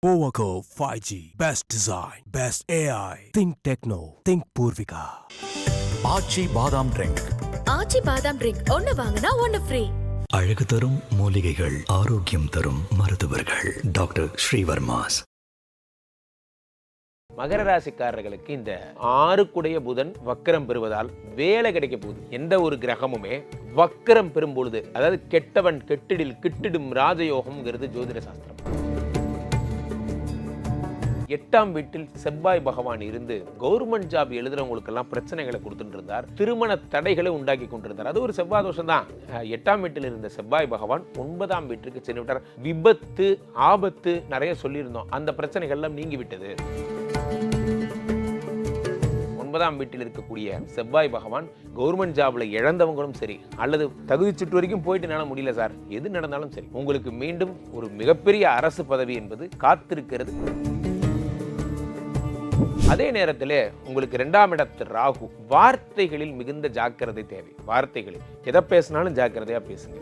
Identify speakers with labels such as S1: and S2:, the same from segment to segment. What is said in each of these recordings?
S1: Powaco 5G. Best design. Best AI. Think Techno. Think Purvika.
S2: ஆச்சி பாதாம் drink.
S3: ஆச்சி பாதாம் drink ஒன்னு வாங்கினா ஒன்னு ஃப்ரீ.
S2: அழகு தரும் மூலிகைகள், ஆரோக்கியம் தரும் மருத்துவர்கள். டாக்டர் ஸ்ரீவர்மாஸ்.
S4: மகர ராசிக்காரர்களுக்கு இந்த 6 புதன் வக்கரம் பெறுவதால் வேலை கிடைக்க போகுது. எந்த ஒரு கிரகமுமே வக்கரம் பெறும் பொழுது, அதாவது கெட்டவன் கெட்டிடில் கிட்டிடும் ராஜயோகம்ங்கிறது ஜோதிட சாஸ்திரம். 8ஆம் வீட்டில் செவ்வாய் பகவான் இருந்து கவர்மெண்ட் ஜாப் எழுதுறவங்களுக்கெல்லாம் பிரச்சனைகளை கொடுத்துட்டு இருந்தார். திருமண தடைகளை உண்டாக்கி கொண்டிருந்தார். அது ஒரு செவ்வாய் தோஷம் தான். 8ஆம் வீட்டில் இருந்த செவ்வாய் பகவான் 9ஆம் வீட்டிற்கு சென்று விட்டார். விபத்து, ஆபத்து நிறைய சொல்லியிருந்தோம். அந்த பிரச்சனைகள்லாம் நீங்கி விட்டது. 9ஆம் வீட்டில் இருக்கக்கூடிய செவ்வாய் பகவான் கவர்மெண்ட் ஜாப்ல இழந்தவங்களும் சரி, அல்லது தகுதி சுற்று வரைக்கும் போயிட்டு என்னால முடியல சார், எது நடந்தாலும் சரி, உங்களுக்கு மீண்டும் ஒரு மிகப்பெரிய அரசு பதவி என்பது காத்திருக்கிறது. அதே நேரத்தில் உங்களுக்கு 2ஆம் இடத்து ராகு. வார்த்தைகளில் மிகுந்த ஜாக்கிரதை தேவை. வார்த்தைகளில் எதை பேசினாலும் ஜாக்கிரதையா பேசுங்க.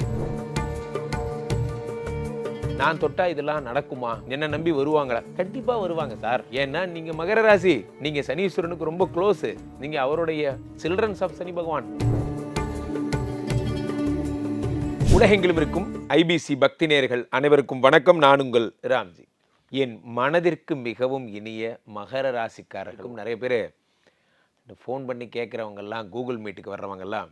S4: நான் தொட்டா இதெல்லாம் நடக்குமா, என்ன நம்பி வருவாங்களா? கண்டிப்பா வருவாங்க சார். ஏன்னா நீங்க மகர ராசி, நீங்க சனீஸ்வரனுக்கு ரொம்ப க்ளோஸ். நீங்க அவருடைய சில்ட்ரன்ஸ் ஆஃப் சனி பகவான். உலகெங்கிலும் இருக்கும் ஐபிசி பக்தி நேயர்கள் அனைவருக்கும் வணக்கம். நான் உங்கள் ராம்ஜி. என் மனதிற்கு மிகவும் இனிய மகர ராசிக்காரர்களும் நிறைய பேர் ஃபோன் பண்ணி கேட்குறவங்கெல்லாம், கூகுள் மீட்டுக்கு வர்றவங்கெல்லாம்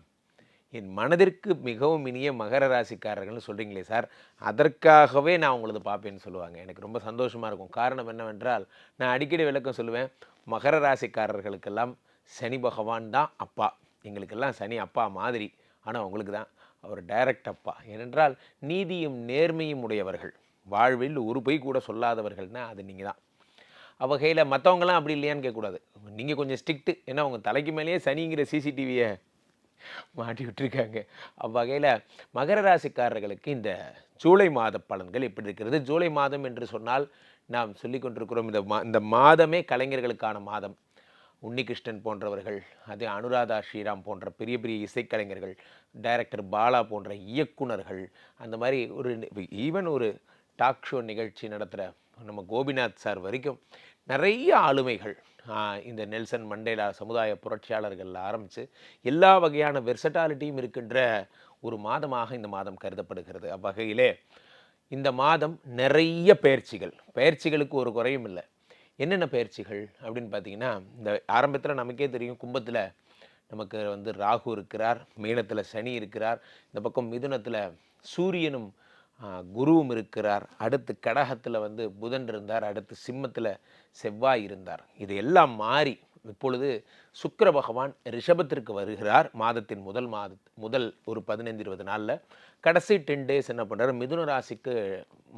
S4: என் மனதிற்கு மிகவும் இனிய மகர ராசிக்காரர்கள்னு சொல்கிறீங்களே சார், அதற்காகவே நான் உங்களது பார்ப்பேன்னு சொல்லுவாங்க. எனக்கு ரொம்ப சந்தோஷமாக இருக்கும். காரணம் என்னவென்றால், நான் அடிக்கடி விளக்கம் சொல்லுவேன், மகர ராசிக்காரர்களுக்கெல்லாம் சனி பகவான் தான் அப்பா. எங்களுக்கெல்லாம் சனி அப்பா மாதிரி. ஆனால் உங்களுக்கு தான் அவர் டைரக்ட் அப்பா. ஏனென்றால் நீதியும் நேர்மையும் உடையவர்கள், வாழ்வில் ஒரு பொய் கூட சொல்லாதவர்கள்னா அது நீங்கள் தான். அவ்வகையில் மற்றவங்களாம் அப்படி இல்லையான்னு கேட்கக்கூடாது. நீங்கள் கொஞ்சம் ஸ்ட்ரிக்ட்டு. ஏன்னா உங்கள் தலைக்கு மேலேயே சனிங்கிற சிசிடிவியை மாட்டி விட்டுருக்காங்க. அவ்வகையில் மகர ராசிக்காரர்களுக்கு இந்த ஜூலை மாத பலன்கள் எப்படி இருக்கிறது? ஜூலை மாதம் என்று சொன்னால் நாம் சொல்லி கொண்டிருக்கிறோம், இந்த மாதமே கலைஞர்களுக்கான மாதம். உன்னிகிருஷ்ணன் போன்றவர்கள், அதே அனுராதா ஸ்ரீராம் போன்ற பெரிய பெரிய இசைக்கலைஞர்கள், டைரக்டர் பாலா போன்ற இயக்குனர்கள், அந்த மாதிரி ஒரு ஈவன் ஒரு டாக் ஷோ நிகழ்ச்சி நடத்துகிற நம்ம கோபிநாத் சார் வரைக்கும் நிறைய ஆளுமைகள், இந்த நெல்சன் மண்டேலா சமுதாய புரட்சியாளர்கள் ஆரம்பித்து எல்லா வகையான வெர்சட்டாலிட்டியும் இருக்கின்ற ஒரு மாதமாக இந்த மாதம் கருதப்படுகிறது. அவ்வகையிலே இந்த மாதம் நிறைய பயிற்சிகளுக்கு ஒரு குறையும் இல்லை. என்னென்ன பயிற்சிகள் அப்படின்னு பார்த்தீங்கன்னா, இந்த ஆரம்பத்தில் நமக்கே தெரியும், கும்பத்தில் நமக்கு ராகு இருக்கிறார், மீனத்தில் சனி இருக்கிறார், இந்த பக்கம் மிதுனத்தில் சூரியனும் குருவும் இருக்கிறார், அடுத்து கடகத்தில் புதன் இருந்தார், அடுத்து சிம்மத்தில் செவ்வாய் இருந்தார். இது எல்லாம் மாறி இப்பொழுது சுக்கிர பகவான் ரிஷபத்திற்கு வருகிறார். மாதத்தின் முதல் ஒரு 15-20 நாளில் கடைசி 10 டேஸ் என்ன பண்ணுறார், மிதுன ராசிக்கு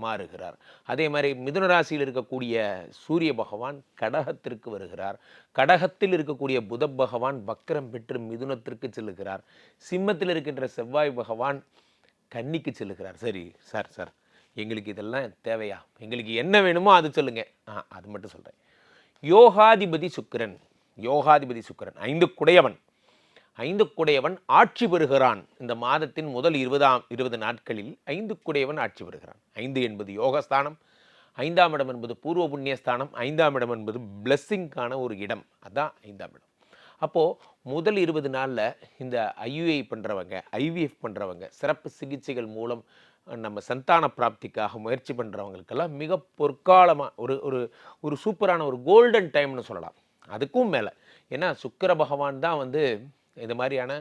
S4: மாறுகிறார். அதே மாதிரி மிதுன ராசியில் இருக்கக்கூடிய சூரிய பகவான் கடகத்திற்கு வருகிறார். கடகத்தில் இருக்கக்கூடிய புத பகவான் வக்கரம் பெற்று மிதுனத்திற்கு செல்லுகிறார். சிம்மத்தில் இருக்கின்ற செவ்வாய் பகவான் கன்னிக்கு செல்லுகிறார். சரி சார், எங்களுக்கு இதெல்லாம் தேவையா? எங்களுக்கு என்ன வேணுமோ அது சொல்லுங்க. அது மட்டும் சொல்கிறேன். யோகாதிபதி சுக்கிரன் 5 குடையவன் ஆட்சி பெறுகிறான். இந்த மாதத்தின் முதல் 20 நாட்களில் 5 குடையவன் ஆட்சி பெறுகிறான். 5 என்பது யோகஸ்தானம், 5ஆம் இடம் என்பது பூர்வ புண்ணியஸ்தானம், 5ஆம் இடம் என்பது பிளஸ்ஸிங்கான ஒரு இடம். அதுதான் 5ஆம் இடம். அப்போது முதல் 20 நாளில் இந்த ஐயுஐ பண்ணுறவங்க, ஐவிஎஃப் பண்ணுறவங்க, சிறப்பு சிகிச்சைகள் மூலம் நம்ம சந்தான பிராப்திக்காக முயற்சி பண்ணுறவங்களுக்கெல்லாம் மிக பொற்காலமாக ஒரு ஒரு சூப்பரான ஒரு கோல்டன் டைம்னு சொல்லலாம். அதுக்கும் மேலே, ஏன்னா சுக்கிர பகவான் தான் இது மாதிரியான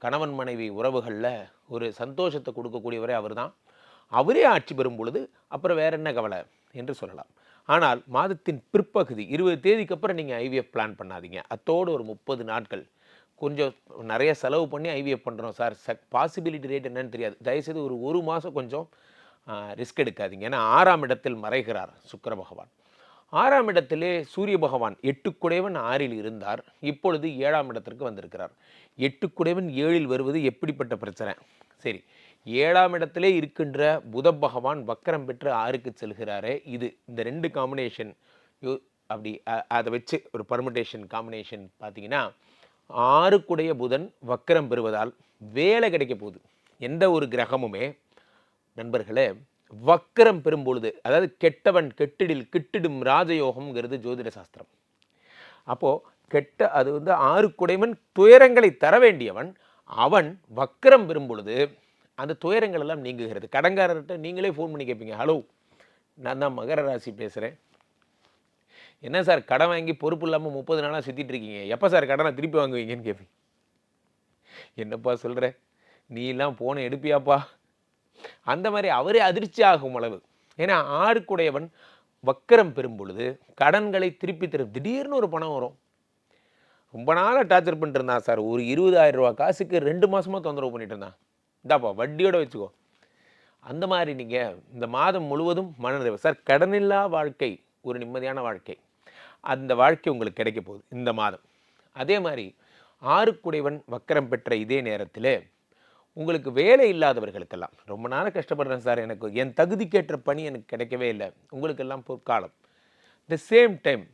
S4: கணவன் மனைவி உறவுகளில் ஒரு சந்தோஷத்தை கொடுக்கக்கூடியவரே அவர் தான். அவரே ஆட்சி பெறும் பொழுது அப்புறம் வேற என்ன கவலை என்று சொல்லலாம். ஆனால் மாதத்தின் பிற்பகுதி 20 தேதிக்கு அப்புறம் நீங்கள் ஐவிஎஃப் பிளான் பண்ணாதீங்க. அத்தோடு ஒரு 30 நாட்கள் கொஞ்சம் நிறைய செலவு பண்ணி ஐவிஎஃப் பண்ணுறோம் சார், பாசிபிலிட்டி ரேட் என்னன்னு தெரியாது, தயவுசெய்து ஒரு மாதம் கொஞ்சம் ரிஸ்க் எடுக்காதீங்க. ஏன்னா 6ஆம் இடத்தில் மறைகிறார் சுக்கிர பகவான். 6ஆம் இடத்திலே சூரிய பகவான் 8 குடையவன் 6இல் இருந்தார், இப்பொழுது 7ஆம் இடத்திற்கு வந்திருக்கிறார். 8 குடையவன் 7இல் வருவது எப்படிப்பட்ட பிரச்சனை? சரி, 7ஆம் இடத்திலே இருக்கின்ற புத பகவான் வக்கரம் பெற்று 6க்கு செல்கிறாரே, இந்த 2 காம்பினேஷன் அப்படி அதை வச்சு ஒரு பர்முடேஷன் காம்பினேஷன் பார்த்தீங்கன்னா, 6 குடைய புதன் வக்கரம் பெறுவதால் வேலை கிடைக்க போகுது. எந்த ஒரு கிரகமுமே நண்பர்களே வக்கரம் பெறும் பொழுது, அதாவது கெட்டவன் கெட்டிடில் கிட்டிடும் ராஜயோகம்ங்கிறது ஜோதிட சாஸ்திரம். அப்போது அது வந்து 6 குடைவன் துயரங்களை தர வேண்டியவன், அவன் வக்கரம் பெறும் பொழுது அந்த துயரங்கள் எல்லாம் நீங்குகிறது. கடன்காரர்கிட்ட நீங்களே ஃபோன் பண்ணி கேட்பீங்க, ஹலோ நான் தான் மகர ராசி பேசுகிறேன், என்ன சார் கடன் வாங்கி பொறுப்பு இல்லாமல் 30 நாளாக சுற்றிட்டு இருக்கீங்க, எப்போ சார் கடனை திருப்பி வாங்குவீங்கன்னு கேட்பீங்க. என்னப்பா சொல்கிற, நீ எல்லாம் போன எடுப்பியாப்பா? அந்த மாதிரி அவரே அதிர்ச்சி ஆகும் அளவு. ஏன்னா 6 குடையவன் வக்கரம் பெறும் பொழுது கடன்களை திருப்பி தரும். திடீர்னு ஒரு பணம் வரும். ரொம்ப நாளாக டார்ச்சர் பண்ணிட்டு இருந்தான் சார், ஒரு 20,000 ரூபா காசுக்கு 2 மாதமாக தொந்தரவு பண்ணிட்டு இருந்தான், இந்தாப்பா வட்டியோட வச்சுக்கோ. அந்த மாதிரி நீங்கள் இந்த மாதம் முழுவதும் மனநிறைவு. சார் கடனில்லா வாழ்க்கை ஒரு நிம்மதியான வாழ்க்கை, அந்த வாழ்க்கை உங்களுக்கு கிடைக்க போகுது இந்த மாதம். அதே மாதிரி 6 குடைவன் வக்கரம் பெற்ற இதே நேரத்தில் உங்களுக்கு வேலை இல்லாதவர்களுக்கெல்லாம், ரொம்ப நாள் கஷ்டப்படுறேன் சார், எனக்கு என் தகுதிக்கேற்ற பணி எனக்கு கிடைக்கவே இல்லை, உங்களுக்கெல்லாம் பொற்காலம். த சேம் டைம்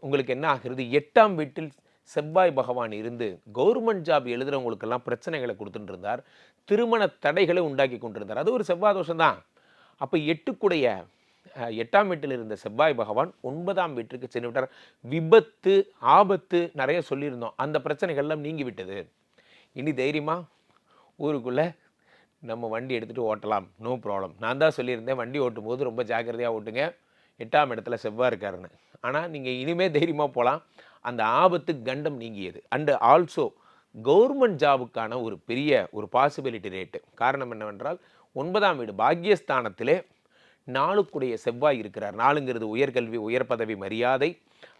S4: உங்களுக்கு என்ன ஆகிறது, 8ஆம் வீட்டில் செவ்வாய் பகவான் இருந்து கவர்மெண்ட் ஜாப் எழுதுகிறவங்களுக்கெல்லாம் பிரச்சனைகளை கொடுத்துட்டு இருந்தார், திருமண தடைகளை உண்டாக்கி கொண்டிருந்தார். அது ஒரு செவ்வாய் தோஷம் தான். அப்போ 8ஆம் வீட்டில் இருந்த செவ்வாய் பகவான் 9ஆம் வீட்டிற்கு சென்று விட்டார். விபத்து ஆபத்து நிறைய சொல்லியிருந்தோம், அந்த பிரச்சனைகள்லாம் நீங்கி விட்டது. இனி தைரியமாக ஊருக்குள்ளே நம்ம வண்டி எடுத்துகிட்டு ஓட்டலாம், நோ ப்ராப்ளம். நான் தான் சொல்லியிருந்தேன் வண்டி ஓட்டும் போது ரொம்ப ஜாக்கிரதையாக ஓட்டுங்க, 8ஆம் இடத்துல செவ்வாய் இருக்காருன்னு. ஆனால் நீங்கள் இனிமேல் தைரியமாக போகலாம், அந்த ஆபத்து கண்டம் நீங்கியது. அண்டு ஆல்சோ கவர்மெண்ட் ஜாபுக்கான ஒரு பெரிய ஒரு பாசிபிலிட்டி ரேட்டு. காரணம் என்னவென்றால் 9ஆம் வீடு பாக்யஸ்தானத்திலே 4க்குடைய செவ்வாய் இருக்கிறார். 4ங்கிறது உயர்கல்வி உயர் பதவி மரியாதை.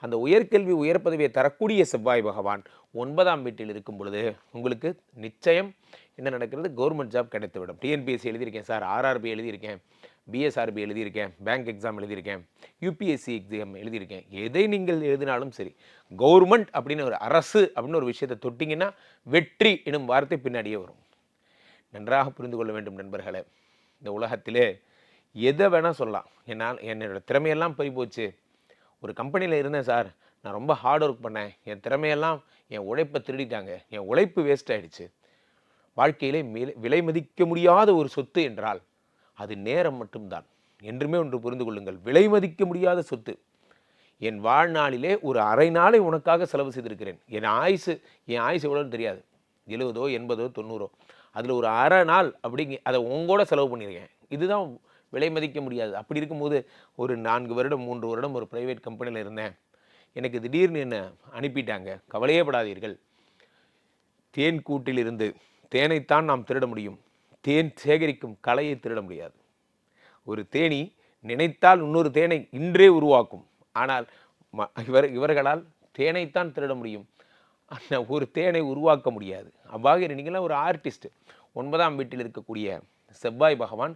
S4: அந்த உயர்கல்வி உயர் பதவியை தரக்கூடிய செவ்வாய் பகவான் 9ஆம் வீட்டில் இருக்கும் பொழுது உங்களுக்கு நிச்சயம் என்ன நடக்கிறது, கவர்மெண்ட் ஜாப் கிடைத்துவிடும். டிஎன்பிஎஸ்சி எழுதியிருக்கேன் சார், ஆர்ஆர்பி எழுதியிருக்கேன், பிஎஸ்ஆர்பி எழுதியிருக்கேன், பேங்க் எக்ஸாம் எழுதியிருக்கேன், யூபிஎஸ்சி எக்ஸாம் எழுதியிருக்கேன், எதை நீங்கள் எழுதினாலும் சரி, கவர்மெண்ட் அப்படின்னு ஒரு அரசு அப்படின்னு ஒரு விஷயத்தை தொட்டிங்கன்னா வெற்றி எனும் வார்த்தை பின்னாடியே வரும். நன்றாக புரிந்து கொள்ள வேண்டும் நண்பர்களே. இந்த உலகத்திலே எதை வேணால் சொல்லலாம். என்னோட திறமையெல்லாம் பறி போச்சு, ஒரு கம்பெனியில் இருந்தேன் சார், நான் ரொம்ப ஹார்ட் ஒர்க் பண்ணேன், என் திறமையெல்லாம் என் உழைப்பை திருடிட்டாங்க, என் உழைப்பு வேஸ்ட் ஆகிடுச்சு. வாழ்க்கையிலே விலை மதிக்க முடியாத ஒரு சொத்து என்றால் அது நேரம் மட்டும்தான். என்றுமே ஒன்று புரிந்து கொள்ளுங்கள், விலை மதிக்க முடியாத சொத்து. என் வாழ்நாளிலே ஒரு அரை நாளை உனக்காக செலவு செய்திருக்கிறேன். என் ஆயுசு எவ்வளோன்னு தெரியாது, 70, 80, 90, அதில் ஒரு அரை நாள் அதை உங்களோட செலவு பண்ணியிருக்கேன். இதுதான் விலை மதிக்க முடியாது. அப்படி இருக்கும்போது ஒரு 4 வருடம் 3 வருடம் ஒரு ப்ரைவேட் கம்பெனியில் இருந்தேன், எனக்கு திடீர்னு என்ன அனுப்பிட்டாங்க. கவலையே படாதீர்கள். தேன் கூட்டிலிருந்து தேனைத்தான் நாம் திருட முடியும், தேன் சேகரிக்கும் கலையை திருட முடியாது. ஒரு தேனி நினைத்தால் இன்னொரு தேனை இன்றே உருவாக்கும், ஆனால் இவர்களால் தேனைத்தான் திருட முடியும், ஒரு தேனை உருவாக்க முடியாது. அவ்வாறு நீங்களாம் ஒரு ஆர்டிஸ்ட். 9ஆம் வீட்டில் இருக்கக்கூடிய செவ்வாய் பகவான்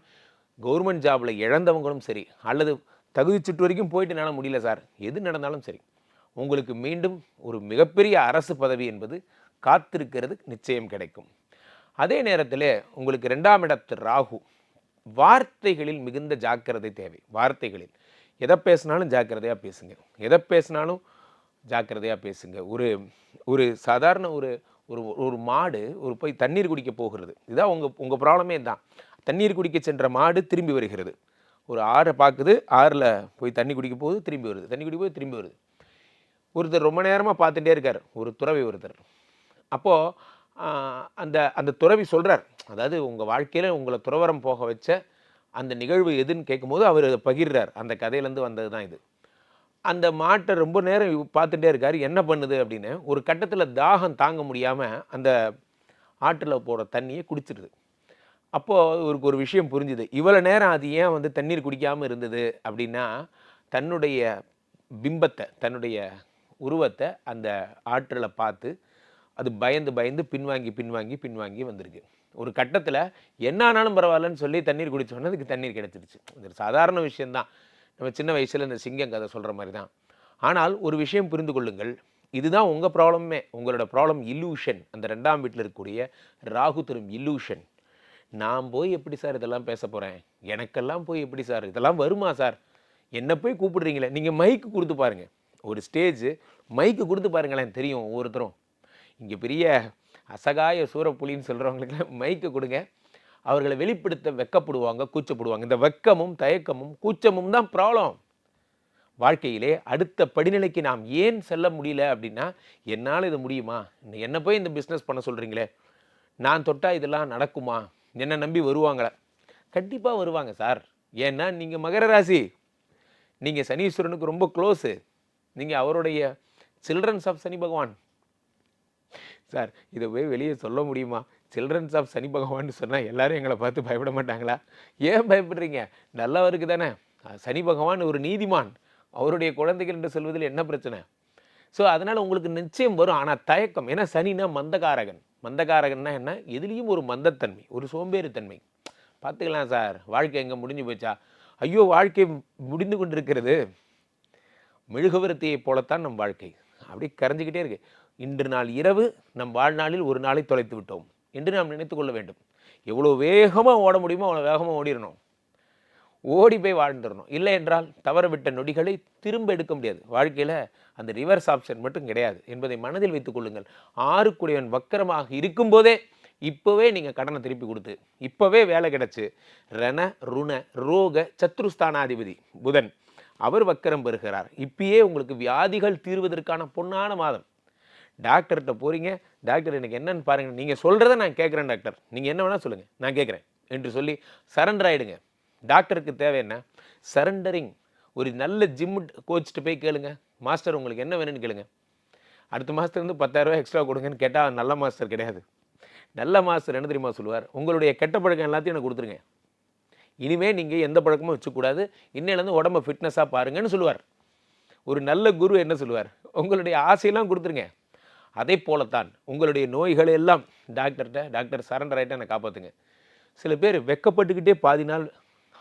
S4: கவர்மெண்ட் ஜாபில் இழந்தவங்களும் சரி, அல்லது தகுதி சுற்று வரைக்கும் போயிட்டு என்னால் முடியல சார், எது நடந்தாலும் சரி, உங்களுக்கு மீண்டும் ஒரு மிகப்பெரிய அரசு பதவி என்பது காத்திருக்கிறது, நிச்சயம் கிடைக்கும். அதே நேரத்தில் உங்களுக்கு 2ஆம் இடத்து ராகு, வார்த்தைகளில் மிகுந்த ஜாக்கிரதை தேவை. வார்த்தைகளில் எதை பேசினாலும் ஜாக்கிரதையாக பேசுங்க, எதை பேசினாலும் ஜாக்கிரதையாக பேசுங்க. ஒரு சாதாரண ஒரு மாடு போய் தண்ணீர் குடிக்க போகிறது, இதுதான் உங்கள் ப்ராப்ளமே தான். தண்ணீர் குடிக்க சென்ற மாடு திரும்பி வருகிறது, ஒரு ஆறை பார்க்குது, ஆறில் போய் தண்ணி குடிக்க போகுது, திரும்பி வருது, தண்ணி குடிக்க போது திரும்பி வருது. ஒருத்தர் ரொம்ப நேரமாக பார்த்துட்டே இருக்கார், ஒரு துறவி ஒருத்தர். அப்போது அந்த துறவி சொல்கிறார், அதாவது உங்கள் வாழ்க்கையில் உங்களை துறவரம் போக வச்ச அந்த நிகழ்வு எதுன்னு கேட்கும்போது அவர் அதை பகிர்றார். அந்த கதையிலேருந்து வந்தது தான் இது. அந்த மாட்டை ரொம்ப நேரம் பார்த்துட்டே இருக்கார், என்ன பண்ணுது அப்படின்னு. ஒரு கட்டத்தில் தாகம் தாங்க முடியாமல் அந்த ஆற்றில் போகிற தண்ணியை குடிச்சிடுது. அப்போது இவருக்கு ஒரு விஷயம் புரிஞ்சுது, இவ்வளோ நேரம் அது ஏன் தண்ணீர் குடிக்காமல் இருந்தது அப்படின்னா, தன்னுடைய பிம்பத்தை, தன்னுடைய உருவத்தை அந்த ஆற்றில் பார்த்து அது பயந்து பின்வாங்கி வந்திருக்கு. ஒரு கட்டத்தில் என்ன ஆனாலும் பரவாயில்லன்னு சொல்லி தண்ணீர் குடித்தோன்னா அதுக்கு தண்ணீர் கிடைச்சிருச்சு. இது சாதாரண விஷயந்தான், நம்ம சின்ன வயசில் இந்த சிங்கம் கதை சொல்கிற மாதிரி தான். ஆனால் ஒரு விஷயம் புரிந்து கொள்ளுங்கள், இதுதான் உங்கள் ப்ராப்ளமே. உங்களோட ப்ராப்ளம் இல்லூஷன். அந்த 2ஆம் வீட்டில் இருக்கக்கூடிய ராகு தரும் இல்லூஷன். நான் போய் எப்படி சார் இதெல்லாம் பேச போகிறேன், எனக்கெல்லாம் போய் எப்படி சார் இதெல்லாம் வருமா சார், என்னை போய் கூப்பிடுறீங்களே. நீங்கள் மைக்கு கொடுத்து பாருங்கள், ஒரு ஸ்டேஜ் மைக்கு கொடுத்து பாருங்களேன், தெரியும் ஒவ்வொருத்தரும். இங்கே பெரிய அசகாய சூரப்புலின்னு சொல்கிறவங்களுக்கு மைக்கு கொடுங்க, அவர்களை வெளிப்படுத்த வெக்கப்படுவாங்க, கூச்சப்படுவாங்க. இந்த வெக்கமும் தயக்கமும் கூச்சமும் தான் ப்ராப்ளம். வாழ்க்கையிலே அடுத்த படிநிலைக்கு நாம் ஏன் செல்ல முடியல அப்படின்னா, என்னால் இது முடியுமா, என்ன போய் இந்த பிஸ்னஸ் பண்ண சொல்கிறீங்களே, நான் தொட்டால் இதெல்லாம் நடக்குமா, என்னை நம்பி வருவாங்களா? கண்டிப்பாக வருவாங்க சார். ஏன்னா நீங்கள் மகர ராசி, நீங்கள் சனீஸ்வரனுக்கு ரொம்ப க்ளோஸு, நீங்கள் அவருடைய சில்ட்ரன்ஸ் ஆஃப் சனி பகவான். சார் இதை போய் வெளியே சொல்ல முடியுமா? சில்ட்ரன்ஸ் ஆஃப் சனி பகவான்னு சொன்னால் எல்லாரும் எங்களை பார்த்து பயப்பட மாட்டாங்களா? ஏன் பயப்படுறீங்க? நல்லவருக்கு தானே. சனி பகவான் ஒரு நீதிமான், அவருடைய குழந்தைகள் என்று சொல்வதில் என்ன பிரச்சனை? ஸோ அதனால் உங்களுக்கு நிச்சயம் வரும். ஆனால் தயக்கம், ஏன்னா சனினா மந்தகாரகன். மந்தகாரகன்னா என்ன? எதுலேயும் ஒரு மந்தத்தன்மை, ஒரு சோம்பேறித்தன்மை. பார்த்துக்கலாம் சார், வாழ்க்கை எங்கே முடிஞ்சு போச்சா? ஐயோ, வாழ்க்கை முடிந்து கொண்டிருக்கிறது. மெழுகுவர்த்தியை போலத்தான் நம் வாழ்க்கை அப்படி கரைஞ்சிக்கிட்டே இருக்கு. இன்று நாள் இரவு நம் வாழ்நாளில் ஒரு நாளை தொலைத்து விட்டோம் என்று நாம் நினைத்து கொள்ள வேண்டும். எவ்வளோ வேகமாக ஓட முடியுமோ அவ்வளோ வேகமாக ஓடிடணும், ஓடி போய் வாழ்ந்துடணும். இல்லை என்றால் தவற விட்ட நொடிகளை திரும்ப எடுக்க முடியாது. வாழ்க்கையில் அந்த ரிவர்ஸ் ஆப்ஷன் மட்டும் கிடையாது என்பதை மனதில் வைத்துக் கொள்ளுங்கள். 6 வக்கரமாக இருக்கும்போதே இப்போவே நீங்கள் கடனை திருப்பி கொடுத்து, இப்போவே வேலை கிடச்சி, ரண ருண ரோக சத்ருஸ்தானாதிபதி புதன் அவர் வக்கரம் பெறுகிறார். இப்பயே உங்களுக்கு வியாதிகள் தீர்வதற்கான பொன்னான மாதம். டாக்டர்கிட்ட போகிறீங்க, டாக்டர் எனக்கு என்னன்னு பாருங்கள், நீங்கள் சொல்கிறத நான் கேட்குறேன் டாக்டர், நீங்கள் என்ன வேணால் சொல்லுங்கள் நான் கேட்குறேன் என்று சொல்லி சரண்டர் ஆகிடுங்க. டாக்டருக்கு தேவை என்ன? சரண்டரிங். ஒரு நல்ல ஜிம் கோச்சிட்டு போய் கேளுங்க, மாஸ்டர் உங்களுக்கு என்ன வேணும்னு கேளுங்க. அடுத்த மாதத்துலேருந்து 10,000 ரூபா எக்ஸ்ட்ரா கொடுங்கன்னு கேட்டால் நல்ல மாஸ்டர் கிடையாது. நல்ல மாஸ்டர் என்ன தெரியுமா சொல்லுவார்? உங்களுடைய கெட்ட பழக்கம் எல்லாத்தையும் எனக்கு கொடுத்துருங்க, இனிமேல் நீங்கள் எந்த பழக்கமும் வச்சுக்கூடாது, இன்னிலேருந்து உடம்பை ஃபிட்னஸாக பாருங்கன்னு சொல்லுவார். ஒரு நல்ல குரு என்ன சொல்லுவார்? உங்களுடைய ஆசையெல்லாம் கொடுத்துருங்க. அதே போலத்தான் உங்களுடைய நோய்களை எல்லாம் டாக்டர்கிட்ட, டாக்டர் சரண்டர் ஆகிட்ட என்னை காப்பாற்றுங்க. சில பேர் வெக்கப்பட்டுக்கிட்டே பாதி நாள்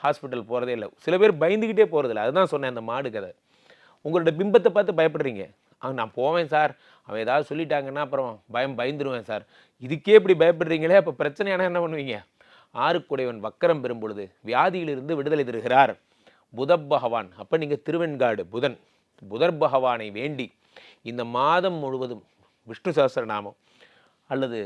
S4: ஹாஸ்பிட்டல் போகிறதே இல்லை, சில பேர் பயந்துக்கிட்டே போகிறதில்ல. அதுதான் சொன்னேன் அந்த மாடு கதை. உங்களோட பிம்பத்தை பார்த்து பயப்படுறீங்க. நான் போவேன் சார், அவன் ஏதாவது சொல்லிட்டாங்கன்னா அப்புறம் பயந்துருவேன் சார். இதுக்கே இப்படி பயப்படுறீங்களே, அப்போ பிரச்சனையான என்ன பண்ணுவீங்க? 6 வக்கரம் பெறும் பொழுது வியாதியிலிருந்து விடுதலை தருகிறார் புத பகவான். அப்போ நீங்கள் திருவெண்காடு புதர் பகவானை வேண்டி இந்த மாதம் முழுவதும் விஷ்ணு சஹஸ்ரநாமம் அல்லது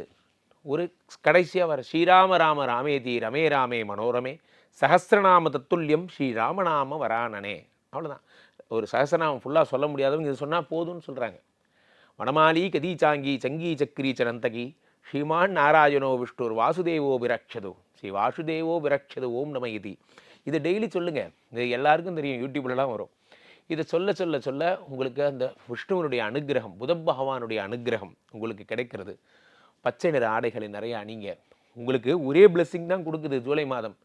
S4: ஒரு கடைசியாக வர ஸ்ரீராம ராம ராமேதி ரமே ராமே மனோரமே சஹஸ்ரநாம தத்துல்யம் ஸ்ரீராமநாம வரானனே. அவ்வளோதான். ஒரு சஹஸ்ரநாமம் ஃபுல்லாக சொல்ல முடியாதவங்க இது சொன்னால் போதும்னு சொல்கிறாங்க. வனமாலி கதீச்சாங்கி சங்கி சக்கரி சனந்தகி ஸ்ரீமான் நாராயணோ விஷ்ணுர் வாசுதேவோ விரக்ஷதோ ஸ்ரீ வாசுதேவோ விரக்ஷதோ ஓம் நம இதி. இதை டெய்லி சொல்லுங்கள். இது எல்லாருக்கும் தெரியும், யூடியூப்லலாம் வரும். இதை சொல்ல சொல்ல சொல்ல உங்களுக்கு அந்த விஷ்ணுவனுடைய அனுகிரகம், புத பகவானுடைய அனுகிரகம் உங்களுக்கு கிடைக்கிறது. பச்சை நிற ஆடைகளை நிறைய அணிங்க. உங்களுக்கு ஒரே பிளெஸ்ஸிங் தான் கொடுக்குது ஜூலை மாதம்.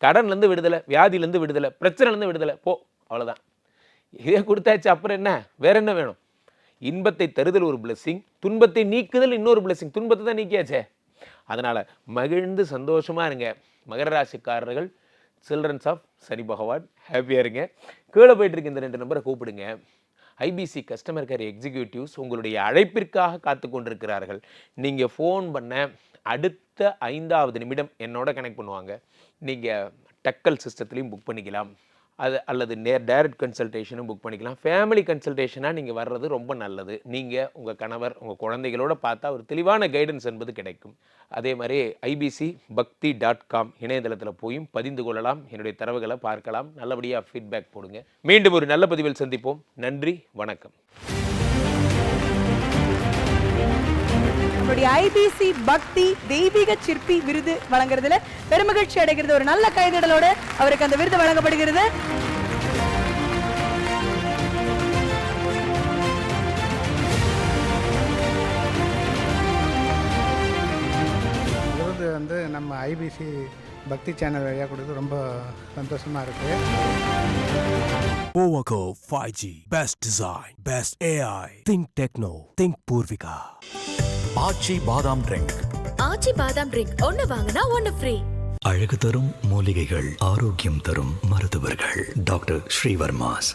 S4: கடன்லேருந்து விடுதலை, வியாதியிலேருந்து விடுதலை, பிரச்சனைலேருந்து விடுதலை, போ அவ்வளோதான். இதே கொடுத்தாச்சு, அப்புறம் என்ன, வேற என்ன வேணும்? இன்பத்தை தருதல் ஒரு பிளெஸ்ஸிங், துன்பத்தை நீக்குதல் இன்னொரு பிளெஸ்ஸிங். துன்பத்தை தான் நீக்கியாச்சே. அதனால் மகிழ்ந்து சந்தோஷமாக இருங்க மகர ராசிக்காரர்கள். சில்ட்ரன்ஸ் ஆஃப் சனி பகவான், ஹாப்பியாக இருங்க. கீழே போயிட்டு இருக்க இந்த 2 நம்பரை கூப்பிடுங்க. ஐபிசி கஸ்டமர் கேர் எக்ஸிக்யூட்டிவ்ஸ் உங்களுடைய அழைப்பிற்காக காத்து கொண்டிருக்கிறார்கள். நீங்கள் ஃபோன் பண்ண அடுத்த 5வது நிமிடம் என்னோட கனெக்ட் பண்ணுவாங்க. நீங்கள் டக்கல் சிஸ்டத்துலேயும் புக் பண்ணிக்கலாம், அது அல்லது டைரக்ட் கன்சல்டேஷனும் புக் பண்ணிக்கலாம். ஃபேமிலி கன்சல்டேஷனாக நீங்கள் வர்றது ரொம்ப நல்லது. நீங்கள் உங்கள் கணவர் உங்கள் குழந்தைகளோட பார்த்தா ஒரு தெளிவான கைடன்ஸ் என்பது கிடைக்கும். அதே மாதிரி ibcbakti.com இணையதளத்தில் போயும் பதிந்து கொள்ளலாம். என்னுடைய தரவுகளை பார்க்கலாம். நல்லபடியாக ஃபீட்பேக் போடுங்க. மீண்டும் ஒரு நல்ல பதிவில் சந்திப்போம். நன்றி, வணக்கம்.
S5: நம்மளுடைய ஐபிசி பக்தி தெய்வீக சிற்பி விருது வழங்குறதுல பெருமகிழ்ச்சி அடைகிறது. ஒரு நல்ல கைதடலோடு அவருக்கு அந்த விருது வழங்கப்படுகிறது.
S6: விருது வந்து நம்ம ஐபிசி பக்தி சேனல் வழியாக கொடுத்து ரொம்ப சந்தோஷமாக இருக்குது.
S1: Powaco 5G. Best design. Best AI. Think Techno. Think Purvika.
S2: ஆச்சி பாதாம் ட்ரிங்க்.
S3: ஆச்சி பாதாம் ட்ரிங்க் ஒன்னு வாங்கினா ஒன்னு ஃப்ரீ.
S2: அழகு தரும் மூலிகைகள், ஆரோக்கியம் தரும் மருத்துவர்கள். டாக்டர் ஸ்ரீவர்மாஸ்.